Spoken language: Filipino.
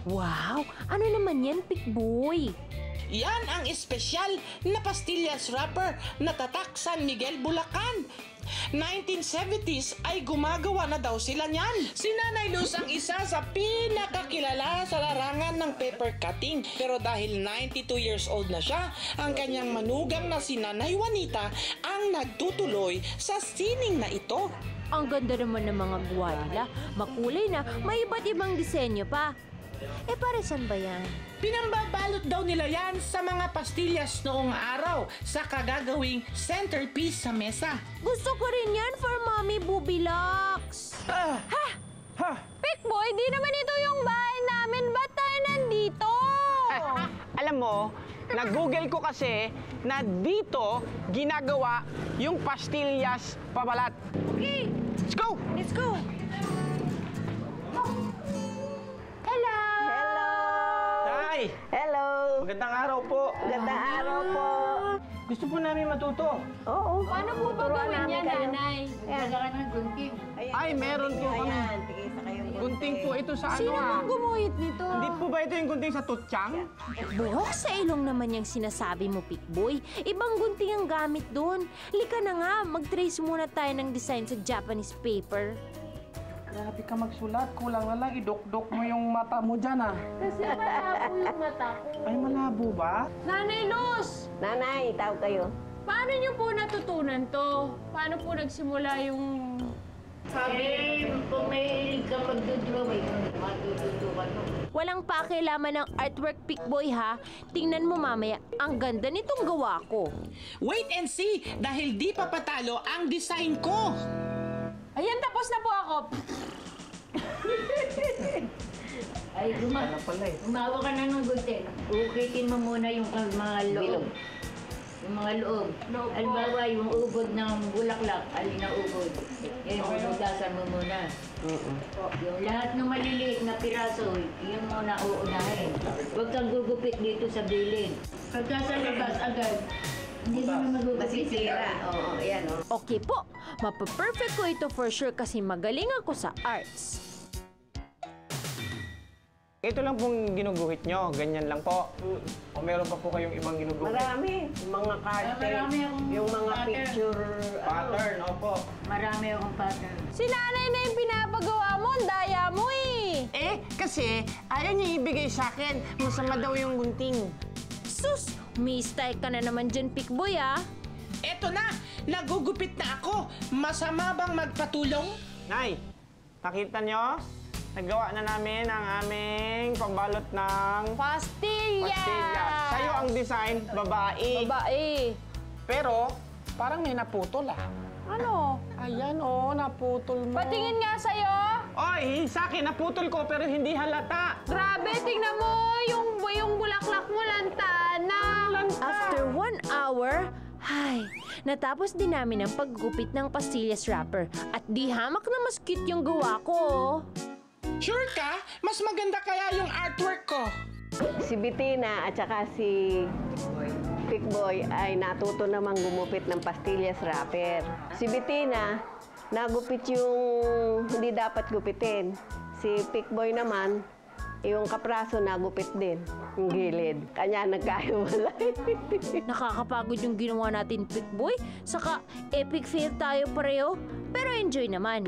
Wow! Ano naman yan, Pikboy? Yan ang espesyal na pastillas wrapper na tatak San Miguel, Bulacan. 1970s ay gumagawa na daw sila niyan. Si Nanay Luz ang isa sa pinakakilala sa larangan ng paper cutting. Pero dahil 92 years old na siya, ang kanyang manugang na si Nanay Juanita ang nagtutuloy sa sining na ito. Ang ganda naman ng mga gawa nila. Makulay na, may iba't ibang disenyo pa. Para saan ba yan? Pinambabalot daw nila yan sa mga pastillas noong araw sa kagagawing centerpiece sa mesa. Gusto ko rin yan for Mommy Bubilox. Ha? Pikboy, di naman ito yung bahay namin. Ba't tayo nandito? Alam mo, nag-google ko kasi na dito ginagawa yung pastillas pabalat. Okay, Let's go! let's go. Hello! Tay! Hello! Magandang araw po. Magandang araw po. Gusto po namin matuto. Oo. Paano po ba gawin yan, Nanay? Ay, meron po kami. Ayan, tigisa kayong Gunting po ito sa ano Sino ah. bang gumuhit nito? Hindi po ba ito yung gunting sa tutsang? Buhok sa ilong naman yung sinasabi mo, Pikboy. Ibang gunting ang gamit doon. Lika na nga, mag-trace muna tayo ng design sa Japanese paper. Grabe ka magsulat. Kulang na lang idok-dok mo yung mata mo dyan ah. Kasi malabo yung mata ko. Ay, malabo ba? Nanay Luz! Nanay, tawag kayo. Paano niyo po natutunan to? Paano po nagsimula yung... Sabi, kung may ka magdodrawing, matututukan mo. Walang pakialaman ng artwork, Pikboy, ha? Tingnan mo mamaya, ang ganda nitong gawa ko. Wait and see dahil di pa patalo ang design ko. Ayan, tapos na po ako. Ay, gumawa ka na ng gunting. Ukitin mo muna yung mga loob. Yung mga loob. Halimbawa, yung ubod ng bulaklak, alin na ubod. Yan, ubudasan mo muna. Yung lahat ng maliliit na piraso, yun muna uunahin. Huwag kang gugupit dito sa bilid. Pagka sa labas agad, hindi mo na magugupit. Masisira. Oo, ayan o. Okay po, mapaperfect ko ito for sure kasi magaling ako sa arts. Ito lang pong ginuguhit nyo. Ganyan lang po. O meron pa po kayong ibang ginuguhit? Marami. Yung mga carte, Marami akong yung mga pattern. picture. Pattern, opo. Marami akong pattern. Si nanay na yung pinapagawa mo, ang daya mo eh. Kasi ayaw niya ibigay sa akin. Masama daw yung gunting. Sus, may style ka na naman dyan, Pikboy, ah. Eto na, nagugupit na ako. Masama bang magpatulong? Nay, nakita nyo? Nagawa na namin ang aming pambalot ng Pastillas! pastillas. Sa'yo ang design, babae. Babae. Pero, parang may naputol ah. Ano? Ayan oh, naputol mo. Patingin nga sa'yo. Oy, sa akin, naputol ko pero hindi halata. Grabe, tingnan mo. Yung bulaklak mo, lantana. After 1 hour, natapos din namin ang paggupit ng pastillas wrapper. At di hamak na mas cute yung gawa ko. Sure ka? Mas maganda kaya yung artwork ko. Si Bitina at saka si Pikboy ay natuto namang gumupit ng pastillas wrapper. Si Bitina, nagupit yung hindi dapat gupitin. Si Pikboy naman, yung kapraso nagupit din, yung gilid. Kanya nagkahiwalay. Nakakapagod yung ginawa natin, Pikboy. Saka epic fail tayo pareho. Pero enjoy naman.